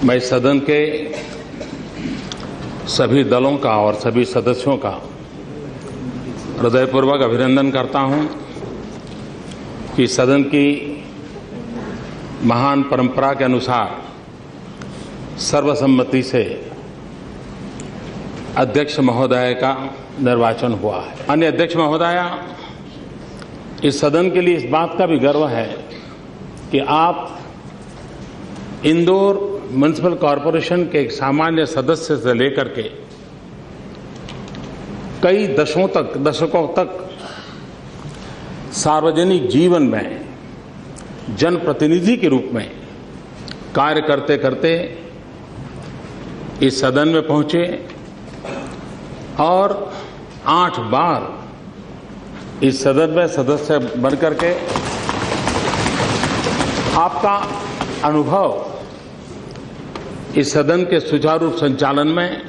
मैं सदन के सभी दलों का और सभी सदस्यों का हृदयपूर्वक अभिनंदन करता हूं कि सदन की महान परंपरा के अनुसार सर्वसम्मति से अध्यक्ष महोदय का निर्वाचन हुआ है। अन्य अध्यक्ष महोदया, इस सदन के लिए इस बात का भी गर्व है कि आप इंदौर म्युनिसिपल कॉरपोरेशन के एक सामान्य सदस्य से लेकर के कई दशकों तक सार्वजनिक जीवन में जनप्रतिनिधि के रूप में कार्य करते करते इस सदन में पहुंचे और 8 बार इस सदन में सदस्य बनकर के आपका अनुभव इस सदन के सुचारू संचालन में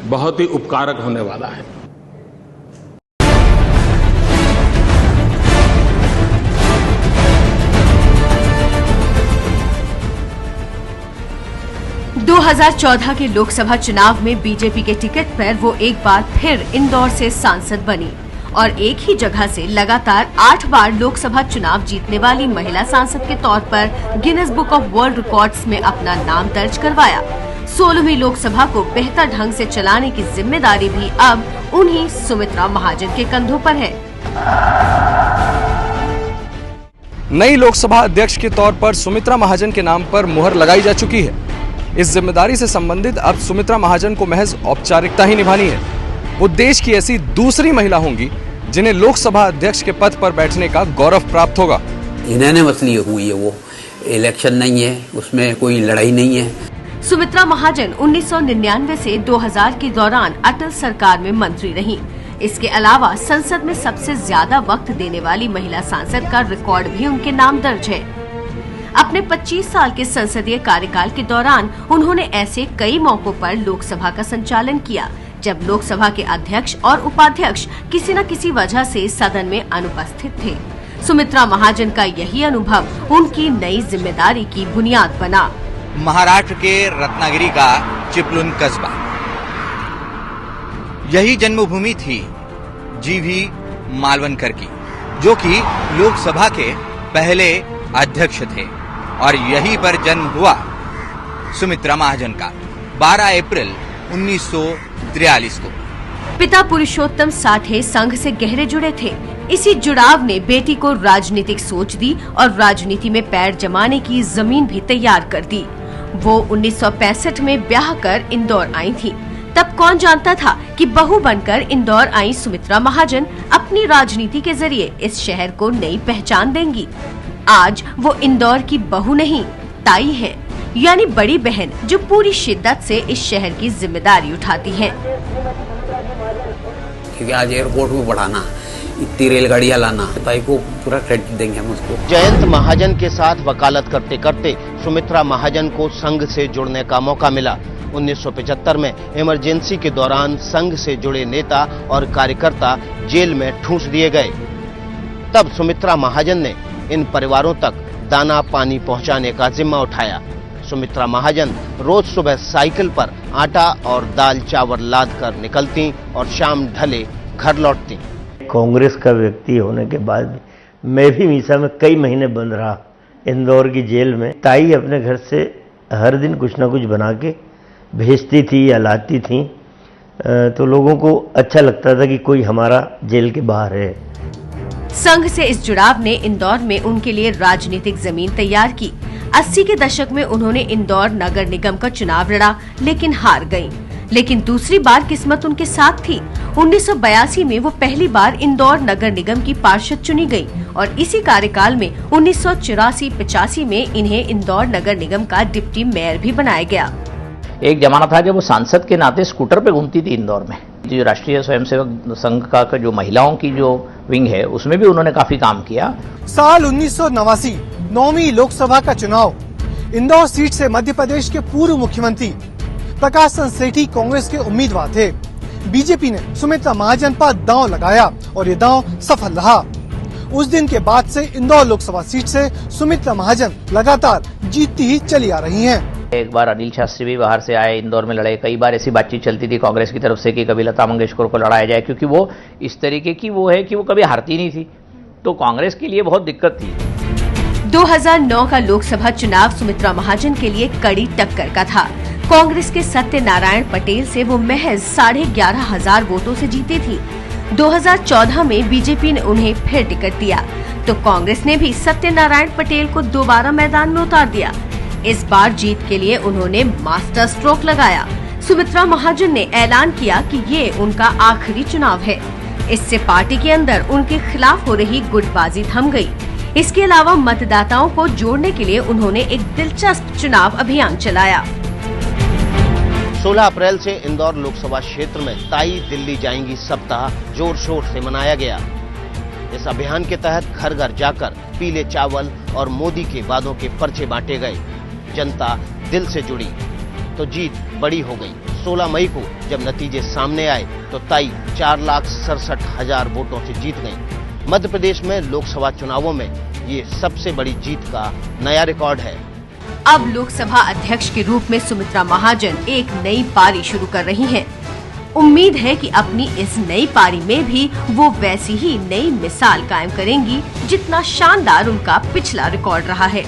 बहुत ही उपकारक होने वाला है। दो 2014 के लोकसभा चुनाव में बीजेपी के टिकट पर वो एक बार फिर इंदौर से सांसद बनी और एक ही जगह से लगातार 8 बार लोकसभा चुनाव जीतने वाली महिला सांसद के तौर पर Guinness book of world records में अपना नाम दर्ज करवाया। 16वीं लोकसभा को बेहतर ढंग से चलाने की जिम्मेदारी भी अब उन्हीं सुमित्रा महाजन के कंधों पर है। नई लोकसभा अध्यक्ष के तौर पर सुमित्रा महाजन के नाम पर मुहर लगाई जा चुकी है। इस जिम्मेदारी से संबंधित अब सुमित्रा महाजन को महज औपचारिकता ही निभानी है। वो देश की ऐसी दूसरी महिला होंगी जिन्हें लोकसभा अध्यक्ष के पद पर बैठने का गौरव प्राप्त होगा। इन्हें मसली हुई है, वो इलेक्शन नहीं है, उसमें कोई लड़ाई नहीं है। सुमित्रा महाजन 1999 से 2000 के दौरान अटल सरकार में मंत्री रहीं। इसके अलावा संसद में सबसे ज्यादा वक्त देने वाली महिला सांसद का रिकॉर्ड भी उनके नाम दर्ज है। अपने 25 साल के संसदीय कार्यकाल के दौरान उन्होंने ऐसे कई मौकों पर लोकसभा का संचालन किया जब लोकसभा के अध्यक्ष और उपाध्यक्ष किसी न किसी वजह से सदन में अनुपस्थित थे। सुमित्रा महाजन का यही अनुभव उनकी नई जिम्मेदारी की बुनियाद बना। महाराष्ट्र के रत्नागिरी का चिपलुन कस्बा, यही जन्मभूमि थी जीवी मालवनकर की, जो कि लोकसभा के पहले अध्यक्ष थे और यहीं पर जन्म हुआ सुमित्रा महाजन का 12 अप्रैल 1943 को। पिता पुरुषोत्तम साठे संघ से गहरे जुड़े थे। इसी जुड़ाव ने बेटी को राजनीतिक सोच दी और राजनीति में पैर जमाने की जमीन भी तैयार कर दी। वो 1965 में ब्याह कर इंदौर आई थी। तब कौन जानता था कि बहू बनकर इंदौर आई सुमित्रा महाजन अपनी राजनीति के जरिए इस शहर को नई पहचान देंगी। आज वो इंदौर की बहू नहीं, ताई है, यानी बड़ी बहन, जो पूरी शिद्दत से इस शहर की जिम्मेदारी उठाती है। क्योंकि आज एयरपोर्ट को बढ़ाना, इतनी रेलगाड़ियां लाना, ताई को पूरा क्रेडिट देंगे हम उसको। जयंत महाजन के साथ वकालत करते करते सुमित्रा महाजन को संघ से जुड़ने का मौका मिला। 1975 में इमरजेंसी के दौरान संघ से जुड़े नेता और कार्यकर्ता जेल में ठूंस दिए गए। तब सुमित्रा महाजन ने इन परिवारों तक दाना पानी पहुंचाने का जिम्मा उठाया। सुमित्रा महाजन रोज सुबह साइकिल पर आटा और दाल चावल लाद कर निकलती और शाम ढले घर लौटती। कांग्रेस का व्यक्ति होने के बाद मैं भी मीसा में कई महीने बंद रहा, इंदौर की जेल में। ताई अपने घर से हर दिन कुछ न कुछ बना के भेजती थी या लाती थी, तो लोगों को अच्छा लगता था कि कोई हमारा जेल के बाहर है। संघ से इस जुड़ाव ने इंदौर में उनके लिए राजनीतिक जमीन तैयार की। 80 के दशक में उन्होंने इंदौर नगर निगम का चुनाव लड़ा, लेकिन हार गयी। लेकिन दूसरी बार किस्मत उनके साथ थी। 1982 में वो पहली बार इंदौर नगर निगम की पार्षद चुनी गयी और इसी कार्यकाल में 1984-85 में इन्हें इंदौर नगर निगम का डिप्टी मेयर भी बनाया गया। एक जमाना था जब वो सांसद के नाते स्कूटर पे घूमती थी इंदौर में। जो राष्ट्रीय स्वयंसेवक संघ का जो महिलाओं की जो विंग है, उसमें भी उन्होंने काफी काम किया। साल 1989 9वीं लोकसभा का चुनाव, इंदौर सीट से मध्य प्रदेश के पूर्व मुख्यमंत्री प्रकाश चंद्र सेठी कांग्रेस के उम्मीदवार थे। बीजेपी ने सुमित्रा महाजन पर दांव लगाया और ये दांव सफल रहा। उस दिन के बाद से इंदौर लोकसभा सीट से सुमित्रा महाजन लगातार जीतती ही चली आ रही हैं। एक बार अनिल शास्त्री भी बाहर से आए, इंदौर में लड़े। कई बार ऐसी बातचीत चलती थी कांग्रेस की तरफ से कि कभी लता मंगेशकर को लड़ाया जाए, क्योंकि वो इस तरीके की वो है कि वो कभी हारती नहीं थी, तो कांग्रेस के लिए बहुत दिक्कत थी। 2009 का लोकसभा चुनाव सुमित्रा महाजन के लिए कड़ी टक्कर का था। कांग्रेस के सत्यनारायण पटेल से वो महज 11,500 वोटों से जीती थी। 2014 में बीजेपी ने उन्हें फिर टिकट दिया, तो कांग्रेस ने भी सत्यनारायण पटेल को दोबारा मैदान में उतार दिया। इस बार जीत के लिए उन्होंने मास्टर स्ट्रोक लगाया। सुमित्रा महाजन ने ऐलान किया कि ये उनका आखिरी चुनाव है। इससे पार्टी के अंदर उनके खिलाफ हो रही गुटबाजी थम गई। इसके अलावा मतदाताओं को जोड़ने के लिए उन्होंने एक दिलचस्प चुनाव अभियान चलाया। 16 अप्रैल से इंदौर लोकसभा क्षेत्र में ताई दिल्ली जाएंगी सप्ताह जोर शोर से मनाया गया। इस अभियान के तहत घर घर जाकर पीले चावल और मोदी के वादों के पर्चे बांटे गए। जनता दिल से जुड़ी तो जीत बड़ी हो गई। 16 मई को जब नतीजे सामने आए तो ताई 4,67,000 वोटों से जीत गई। मध्य प्रदेश में लोकसभा चुनावों में ये सबसे बड़ी जीत का नया रिकॉर्ड है। अब लोकसभा अध्यक्ष के रूप में सुमित्रा महाजन एक नई पारी शुरू कर रही हैं। उम्मीद है कि अपनी इस नई पारी में भी वो वैसी ही नई मिसाल कायम करेंगी जितना शानदार उनका पिछला रिकॉर्ड रहा है।